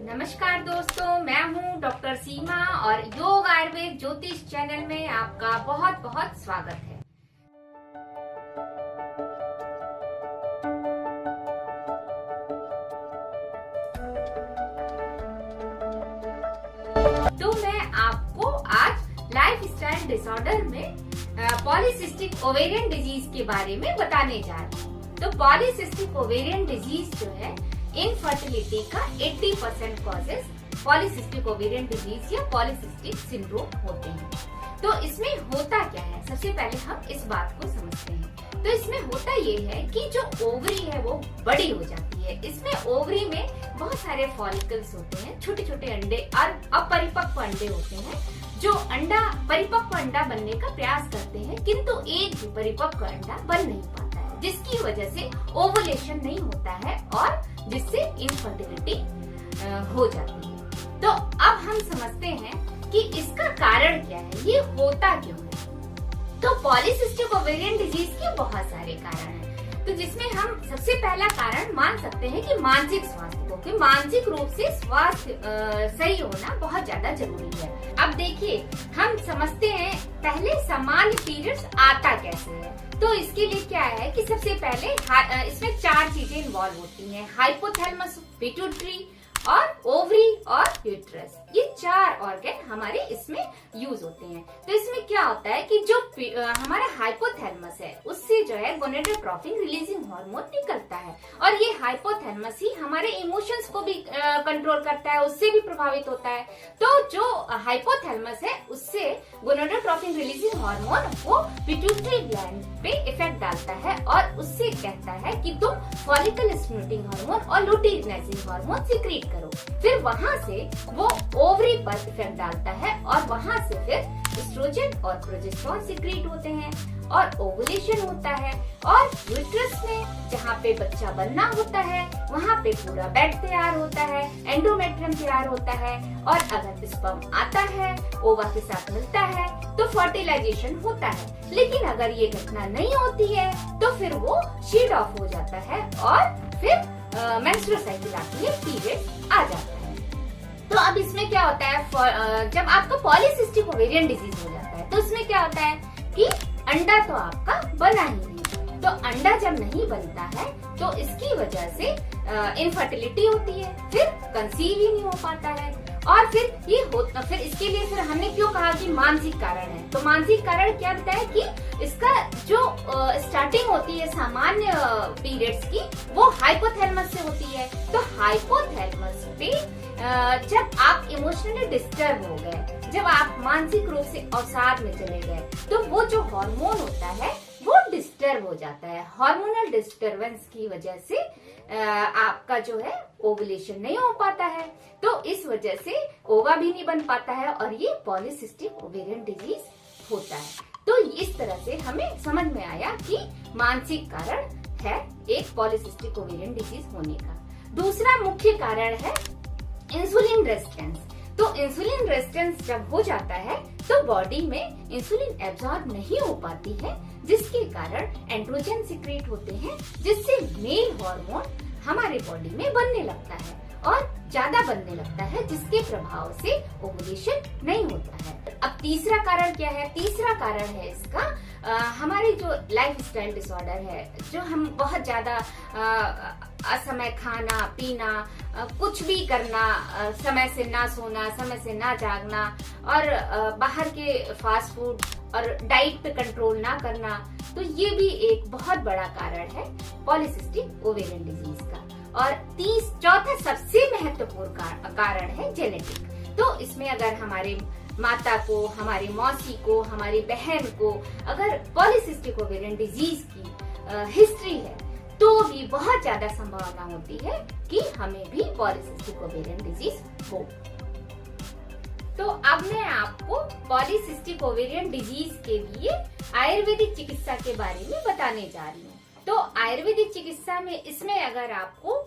नमस्कार दोस्तों, मैं हूं डॉक्टर सीमा और योग आयुर्वेद ज्योतिष चैनल में आपका बहुत बहुत स्वागत है। तो मैं आपको आज लाइफस्टाइल डिसऑर्डर में पॉलीसिस्टिक ओवेरियन डिजीज के बारे में बताने जा रही हूँ। तो पॉलीसिस्टिक ओवेरियन डिजीज जो है, इनफर्टिलिटी का 80% कॉजेस पॉलीसिस्टिक ओवेरियन डिजीज या पॉलीसिस्टिक सिंड्रोम होते हैं। तो इसमें होता क्या है, सबसे पहले हम इस बात को समझते हैं। तो इसमें होता ये है कि जो ओवरी है वो बड़ी हो जाती है। इसमें ओवरी में बहुत सारे फॉलिकल्स होते हैं, छोटे छोटे अंडे और अपरिपक्व अंडे होते हैं, जो अंडा परिपक्व अंडा बनने का प्रयास करते हैं, किंतु एक भी परिपक्व अंडा बन नहीं पाता है, जिसकी वजह से ओवुलेशन नहीं होता है और जिससे इनफर्टिलिटी हो जाती है। तो अब हम समझते हैं कि इसका कारण क्या है, ये होता क्यों है। तो पॉलीसिस्टिक ओवेरियन डिजीज के बहुत सारे कारण हैं। तो जिसमें हम सबसे पहला कारण मान सकते हैं कि मानसिक स्वास्थ्य को, कि मानसिक रूप से स्वास्थ्य सही होना बहुत ज्यादा जरूरी है। अब देखिए, हम समझते हैं पहले सामान्य पीरियड्स आता कैसे है। तो इसके लिए क्या है कि सबसे पहले इसमें 4 चीजें इन्वॉल्व होती हैं: हाइपोथैलेमस, पिट्यूटरी और ओवरी और यूट्रस। ये 4 ऑर्गन हमारे इसमें यूज होते हैं। तो इसमें क्या होता है कि जो हमारा हाइपोथैलेमस है, उससे जो है गोनेडोट्रोपिन रिलीजिंग हार्मोन निकलता है, और ये हाइपोथैलेमस ही हमारे इमोशंस को भी कंट्रोल करता है, उससे भी प्रभावित होता है। तो जो हाइपोथैलेमस है, उससे गोनेडोट्रोपिन रिलीजिंग हार्मोन वो पिट्यूटरी ग्लैंड पे इफेक्ट डालता है और उससे कहता है कि तुम फॉलिकल स्टिमुलेटिंग हार्मोन और लुटियनाइजिंग हार्मोन सीक्रेट करो। फिर वहां से वो ओवरी पर इफेक्ट डालता है और वहां से फिर एस्ट्रोजन और प्रोजेस्टेरोन सीक्रेट होते हैं और ओवुलेशन होता है। और यूट्रस में जहाँ पे बच्चा बनना होता है, वहाँ पे पूरा बेड तैयार होता है, एंडोमेट्रियम तैयार होता है, और अगर स्पर्म आता है, ओवा के साथ मिलता है, तो फर्टिलाइजेशन होता है। लेकिन अगर ये घटना नहीं होती है तो फिर वो शीड ऑफ हो जाता है और फिर मेंस्ट्रुअल साइकिल आती है, पीरियड आ जाता है। तो अब इसमें क्या होता है, जब आपका पॉलीसिस्टिक ओवेरियन डिजीज हो जाता है, तो इसमें क्या होता है कि अंडा तो आपका बना ही नहीं। तो अंडा जब नहीं बनता है तो इसकी वजह से इनफर्टिलिटी होती है, फिर कंसीव ही नहीं हो पाता है। और फिर ये होता, फिर इसके लिए फिर हमने क्यों कहा कि मानसिक कारण है। तो मानसिक कारण क्या बताया कि इसका जो स्टार्टिंग होती है सामान्य पीरियड्स की, वो हाइपोथैलेमस से होती है। तो हाइपोथैलेमस पे जब आप इमोशनली डिस्टर्ब हो गए, जब आप मानसिक रूप से अवसाद में चले गए, तो वो जो हार्मोन होता है वो डिस्टर्ब हो जाता है। हार्मोनल डिस्टरबेंस की वजह से आपका जो है ओवुलेशन नहीं हो पाता है, तो इस वजह से ओवा भी नहीं बन पाता है और ये पॉलीसिस्टिक ओवेरियन डिजीज होता है। तो इस तरह से हमें समझ में आया कि मानसिक कारण है एक पॉलीसिस्टिक ओवेरियन डिजीज होने का। दूसरा मुख्य कारण है इंसुलिन रेजिस्टेंस। तो इंसुलिन रेजिस्टेंस जब हो जाता है तो बॉडी में इंसुलिन एब्जॉर्ब नहीं हो पाती है, जिसके कारण एंड्रोजन सीक्रेट होते हैं, जिससे मेल हार्मोन हमारे बॉडी में बनने लगता है और ज्यादा बनने लगता है, जिसके प्रभाव से ओवुलेशन नहीं होता है। अब तीसरा कारण क्या है? तीसरा कारण है इसका हमारी जो लाइफस्टाइल डिसऑर्डर है, जो हम बहुत ज्यादा असमय खाना पीना, कुछ भी करना, समय से ना सोना, समय से ना जागना, और बाहर के फास्ट फूड और डाइट पे कंट्रोल ना करना, तो ये भी एक बहुत बड़ा कारण है पॉलीसिस्टिक ओवेरियन डिजीज का। और चौथा सबसे महत्वपूर्ण कारण है जेनेटिक। तो इसमें अगर हमारे माता को, हमारी मौसी को, हमारी बहन को अगर पॉलीसिस्टिक ओवेरियन डिजीज की हिस्ट्री है, तो भी बहुत ज्यादा संभावना होती है कि हमें भी पॉलीसिस्टिक ओवेरियन डिजीज हो। तो अब मैं आपको पॉलीसिस्टिक ओवेरियन डिजीज के लिए आयुर्वेदिक चिकित्सा के बारे में बताने जा रही हूँ। तो आयुर्वेदिक चिकित्सा में इसमें अगर आपको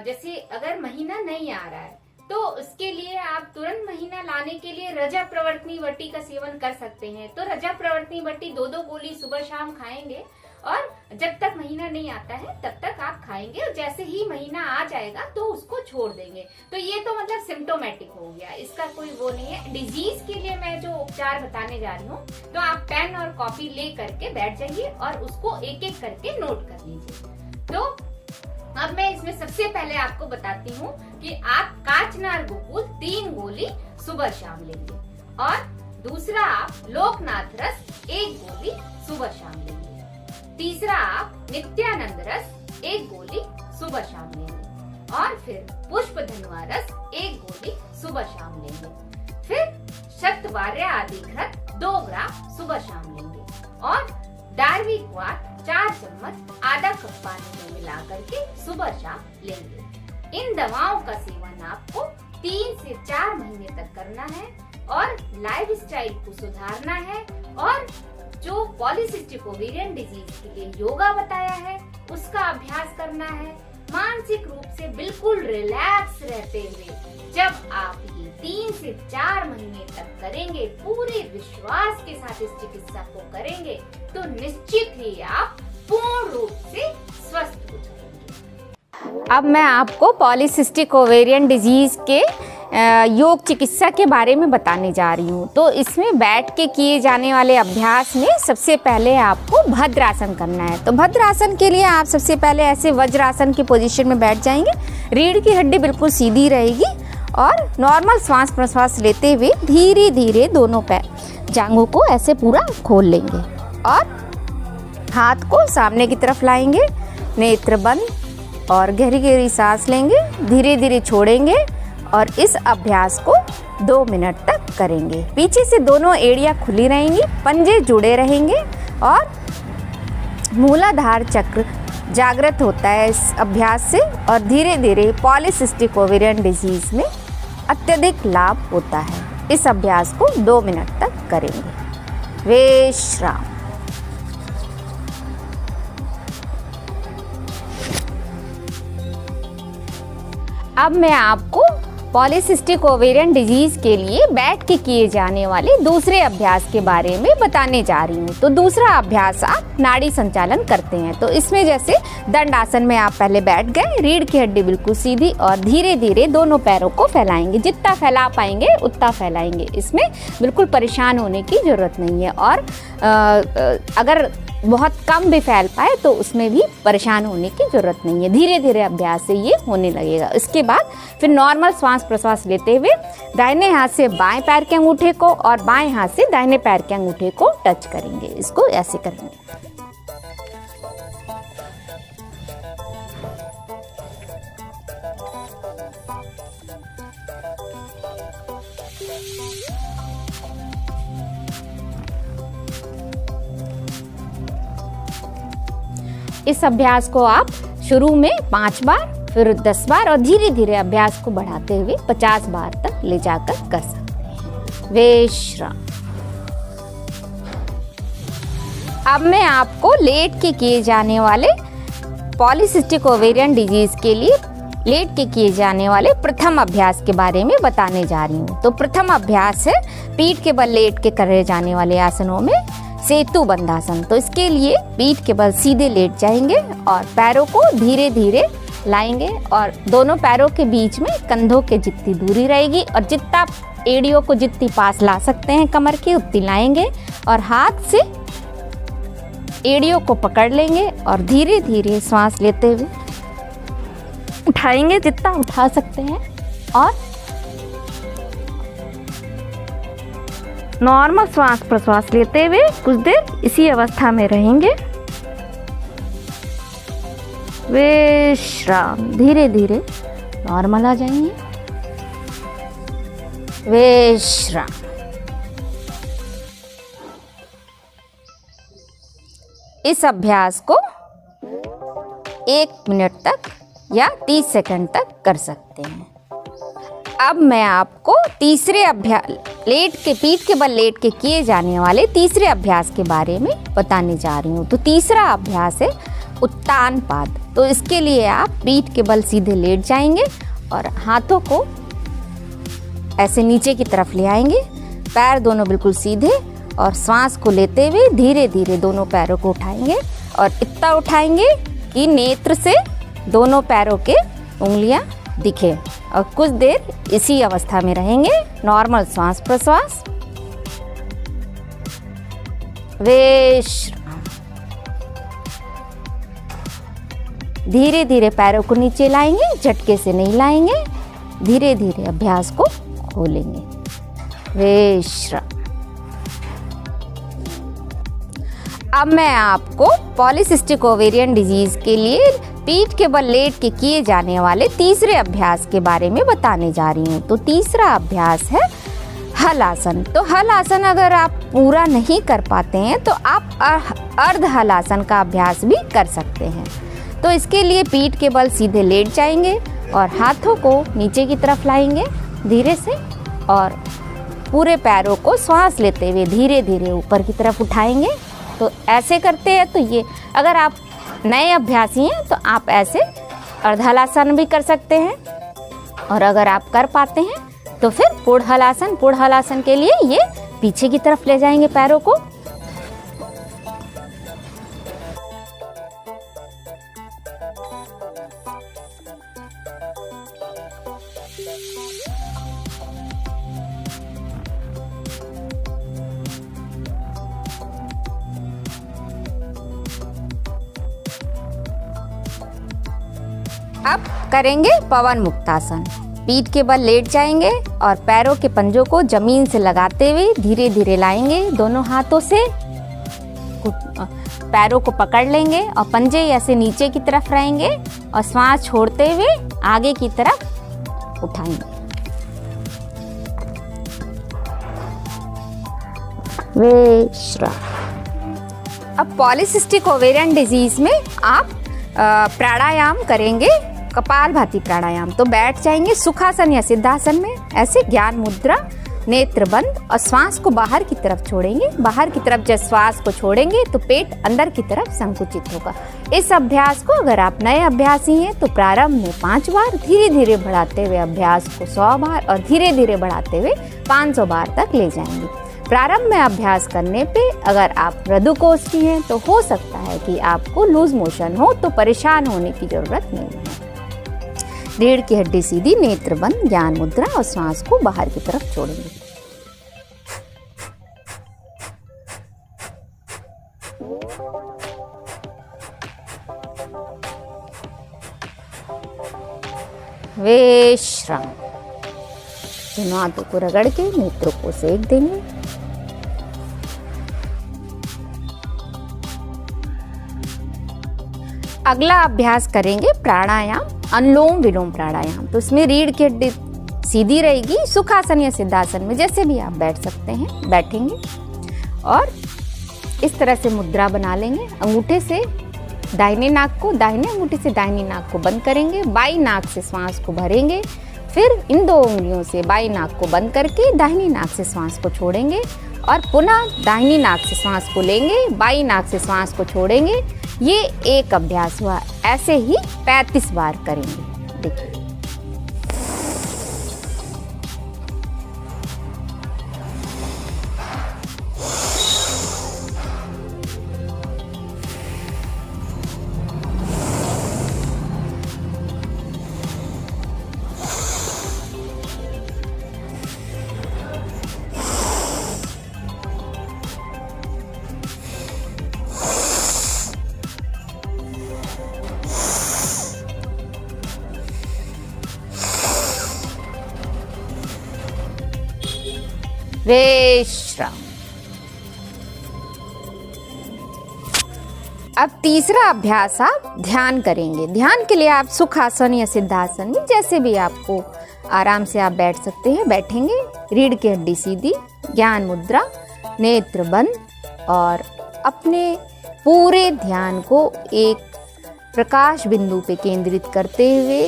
जैसे अगर महीना नहीं आ रहा है, तो उसके लिए आप तुरंत महीना लाने के लिए रजा प्रवर्तनी वटी का सेवन कर सकते हैं। तो रजा प्रवर्तनी वटी 2-2 गोली सुबह शाम खाएंगे और जब तक महीना नहीं आता है तब तक आप खाएंगे, और जैसे ही महीना आ जाएगा तो उसको छोड़ देंगे। तो ये तो मतलब सिम्टोमेटिक हो गया, इसका कोई वो नहीं है। डिजीज के लिए मैं जो उपचार बताने जा रही हूँ, तो आप पेन और कॉपी ले करके बैठ जाइए और उसको एक एक करके नोट कर लीजिए। तो अब मैं इसमें सबसे पहले आपको बताती हूँ कि आप काचनार गोकुल 3 गोली सुबह शाम लेंगे, और दूसरा आप लोकनाथ रस 1 गोली सुबह शाम लेंगे। तीसरा आप नित्यानंद रस 1 गोली सुबह शाम लेंगे, और फिर पुष्प धनुआ रस 1 गोली सुबह शाम लेंगे। फिर शतवार्य आदि घृत 2 ग्राम सुबह शाम लेंगे, और डार्वी क्वाथ 4 चम्मच आधा कप पानी में मिला करके सुबह शाम लेंगे। इन दवाओं का सेवन आपको 3 से 4 महीने तक करना है, और लाइफस्टाइल को सुधारना है, और जो पॉलीसिस्टिक ओवेरियन डिजीज के लिए योगा बताया है उसका अभ्यास करना है। मानसिक रूप से बिल्कुल रिलैक्स रहते हुए जब आप ये 3 से 4 महीने तक करेंगे, पूरे विश्वास के साथ इस चिकित्सा को करेंगे, तो निश्चित ही आप पूर्ण रूप से स्वस्थ हो जाएंगे। अब मैं आपको पॉलीसिस्टिक ओवेरियन डिजीज के योग चिकित्सा के बारे में बताने जा रही हूँ। तो इसमें बैठ के किए जाने वाले अभ्यास में सबसे पहले आपको भद्रासन करना है। तो भद्रासन के लिए आप सबसे पहले ऐसे वज्रासन की पोजीशन में बैठ जाएंगे। रीढ़ की हड्डी बिल्कुल सीधी रहेगी, और नॉर्मल श्वास प्रश्वास लेते हुए धीरे धीरे दोनों पैर जांघों को ऐसे पूरा खोल लेंगे, और हाथ को सामने की तरफ लाएंगे, नेत्र बंद, और गहरी गहरी सांस लेंगे, धीरे धीरे छोड़ेंगे, और इस अभ्यास को 2 मिनट तक करेंगे। पीछे से दोनों एड़ियाँ खुली रहेंगी, पंजे जुड़े रहेंगे, और मूलाधार चक्र जागृत होता है इस अभ्यास से, और धीरे धीरे पॉलीसिस्टिक ओवेरियन डिजीज में अत्यधिक लाभ होता है। इस अभ्यास को 2 मिनट तक करेंगे। विश्राम। अब मैं आपको पॉलीसिस्टिक ओवेरियन डिजीज के लिए बैठ के किए जाने वाले दूसरे अभ्यास के बारे में बताने जा रही हूँ। तो दूसरा अभ्यास आप नाड़ी संचालन करते हैं। तो इसमें जैसे दंड आसन में आप पहले बैठ गए, रीढ़ की हड्डी बिल्कुल सीधी, और धीरे धीरे दोनों पैरों को फैलाएंगे। जितना फैला पाएंगे उतना फैलाएंगे, इसमें बिल्कुल परेशान होने की जरूरत नहीं है। और अगर बहुत कम भी फैल पाए तो उसमें भी परेशान होने की जरूरत नहीं है। धीरे धीरे अभ्यास से ये होने लगेगा। इसके बाद फिर नॉर्मल श्वास प्रश्वास लेते हुए दाहिने हाथ से बाएं पैर के अंगूठे को और बाएं हाथ से दाहिने पैर के अंगूठे को टच करेंगे। इसको ऐसे करेंगे। इस अभ्यास को आप शुरू में 5 बार, फिर 10 बार, और धीरे धीरे अभ्यास को बढ़ाते हुए 50 बार तक ले जाकर कर सकते हैं। विश्राम। अब मैं आपको लेट के किए जाने वाले पॉलीसिस्टिक ओवेरियन डिजीज के लिए लेट के किए जाने वाले प्रथम अभ्यास के बारे में बताने जा रही हूँ। तो प्रथम अभ्यास है पीठ के बल लेट के करे जाने वाले आसनों में सेतु बंधासन। तो इसके लिए पीठ के बल सीधे लेट जाएंगे और पैरों को धीरे धीरे लाएंगे, और दोनों पैरों के बीच में कंधों के जितनी दूरी रहेगी, और जितना एड़ियों को जितनी पास ला सकते हैं कमर की उतनी लाएंगे, और हाथ से एड़ियों को पकड़ लेंगे और धीरे धीरे श्वास लेते हुए उठाएंगे जितना उठा सकते हैं, और नॉर्मल श्वास प्रश्वास लेते हुए कुछ देर इसी अवस्था में रहेंगे। विश्राम। धीरे धीरे नॉर्मल आ जाएंगे। विश्राम। इस अभ्यास को 1 मिनट तक या 30 सेकंड तक कर सकते हैं। अब मैं आपको तीसरे अभ्यास लेट के पीठ के बल लेट के किए जाने वाले तीसरे अभ्यास के बारे में बताने जा रही हूँ। तो तीसरा अभ्यास है उत्तान पाद। तो इसके लिए आप पीठ के बल सीधे लेट जाएंगे और हाथों को ऐसे नीचे की तरफ ले आएंगे, पैर दोनों बिल्कुल सीधे, और श्वास को लेते हुए धीरे धीरे दोनों पैरों को उठाएंगे और इतना उठाएंगे कि नेत्र से दोनों पैरों के उंगलियां दिखे और कुछ देर इसी अवस्था में रहेंगे। नॉर्मल श्वास प्रश्वास। विश्राम। धीरे धीरे पैरों को नीचे लाएंगे, झटके से नहीं लाएंगे, धीरे धीरे अभ्यास को खोलेंगे। विश्राम। अब मैं आपको पॉलीसिस्टिक ओवेरियन डिजीज के लिए पीठ के बल लेट के किए जाने वाले तीसरे अभ्यास के बारे में बताने जा रही हूँ। तो तीसरा अभ्यास है हल आसन। तो हल आसन अगर आप पूरा नहीं कर पाते हैं तो आप अर्ध हल आसन का अभ्यास भी कर सकते हैं। तो इसके लिए पीठ के बल सीधे लेट जाएंगे और हाथों को नीचे की तरफ लाएंगे धीरे से और पूरे पैरों को श्वास लेते हुए धीरे धीरे ऊपर की तरफ उठाएंगे। तो ऐसे करते हैं। तो ये अगर आप नए अभ्यासी हैं तो आप ऐसे अर्धहलासन भी कर सकते हैं और अगर आप कर पाते हैं तो फिर पूर्ण हलासन। पूर्ण हलासन के लिए ये पीछे की तरफ ले जाएंगे पैरों को। अब करेंगे पवन मुक्तासन। पीठ के बल लेट जाएंगे और पैरों के पंजों को जमीन से लगाते हुए धीरे धीरे लाएंगे। दोनों हाथों से पैरों को पकड़ लेंगे और पंजे ऐसे नीचे की तरफ रहेंगे और श्वास छोड़ते हुए आगे की तरफ उठाएंगे। विश्राम। अब पॉलीसिस्टिक ओवेरियन डिजीज में आप प्राणायाम करेंगे, कपालभाति प्राणायाम। तो बैठ जाएंगे सुखासन या सिद्धासन में, ऐसे ज्ञान मुद्रा, नेत्र बंद और श्वास को बाहर की तरफ छोड़ेंगे। बाहर की तरफ जब श्वास को छोड़ेंगे तो पेट अंदर की तरफ संकुचित होगा। इस अभ्यास को अगर आप नए अभ्यासी हैं तो प्रारंभ में 5 बार, धीरे धीरे बढ़ाते हुए अभ्यास को 100 बार और धीरे धीरे बढ़ाते हुए 500 बार तक ले जाएंगे। प्रारंभ में अभ्यास करने पे अगर आप मृदुकोष्ठी हैं तो हो सकता है कि आपको लूज मोशन हो, तो परेशान होने की जरूरत नहीं है। रीढ़ की हड्डी सीधी, नेत्र बंद, ज्ञान मुद्रा और श्वास को बाहर की तरफ छोड़ेंगे। विश्राम। दोनों हाथों को रगड़ के नेत्रों को सेक देंगे। अगला अभ्यास करेंगे प्राणायाम, अनुलोम विलोम प्राणायाम। तो इसमें रीढ़ की हड्डी सीधी रहेगी, सुखासन या सिद्धासन में जैसे भी आप बैठ सकते हैं, बैठेंगे और इस तरह से मुद्रा बना लेंगे। अंगूठे से दाहिने नाक को, दाहिने अंगूठे से दाहिनी नाक को बंद करेंगे, बाई नाक से श्वास को भरेंगे। फिर इन 2 उंगलियों से बाई नाक को बंद करके दाहिनी नाक से श्वास को छोड़ेंगे और पुनः दाहिनी नाक से श्वास को लेंगे, बाई नाक से श्वास को छोड़ेंगे। ये एक अभ्यास हुआ। ऐसे ही 35 बार करेंगे। देखिए, विश्राम। अब तीसरा अभ्यास आप ध्यान करेंगे। ध्यान के लिए आप सुखासन या सिद्धासन में जैसे भी आपको आराम से आप बैठ सकते हैं, बैठेंगे। रीढ़ की हड्डी सीधी, ज्ञान मुद्रा, नेत्र बंद और अपने पूरे ध्यान को एक प्रकाश बिंदु पे केंद्रित करते हुए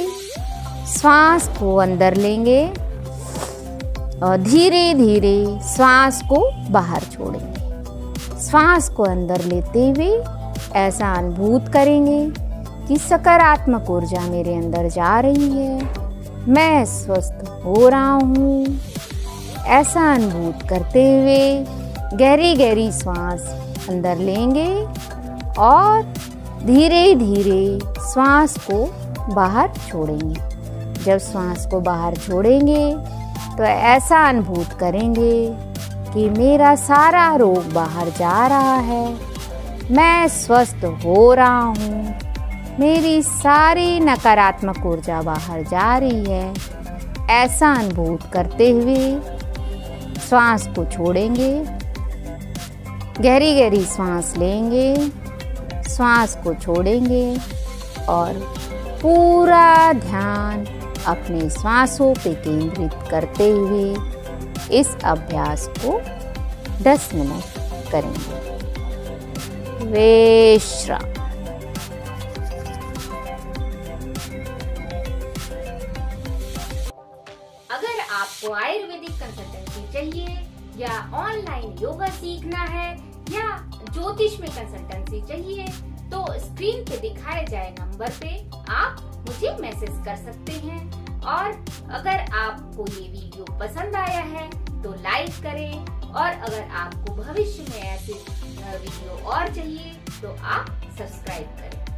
श्वास को अंदर लेंगे और धीरे धीरे श्वास को बाहर छोड़ेंगे। श्वास को अंदर लेते हुए ऐसा अनुभूत करेंगे कि सकारात्मक ऊर्जा मेरे अंदर जा रही है, मैं स्वस्थ हो रहा हूँ। ऐसा अनुभूत करते हुए गहरी गहरी श्वास अंदर लेंगे और धीरे धीरे श्वास को बाहर छोड़ेंगे। जब श्वास को बाहर छोड़ेंगे तो ऐसा अनुभूत करेंगे कि मेरा सारा रोग बाहर जा रहा है, मैं स्वस्थ हो रहा हूँ, मेरी सारी नकारात्मक ऊर्जा बाहर जा रही है। ऐसा अनुभूत करते हुए श्वास को छोड़ेंगे। गहरी गहरी श्वास लेंगे, श्वास को छोड़ेंगे और पूरा ध्यान अपने श्वासों पे केंद्रित करते हुए इस अभ्यास को 10 मिनट करेंगे। विश्राम। अगर आपको आयुर्वेदिक कंसल्टेंसी चाहिए या ऑनलाइन योगा सीखना है या ज्योतिष में कंसल्टेंसी चाहिए तो स्क्रीन पे दिखाए जाए नंबर पे आप मुझे मैसेज कर सकते हैं। और अगर आपको ये वीडियो पसंद आया है तो लाइक करें और अगर आपको भविष्य में ऐसे वीडियो और चाहिए तो आप सब्सक्राइब करें।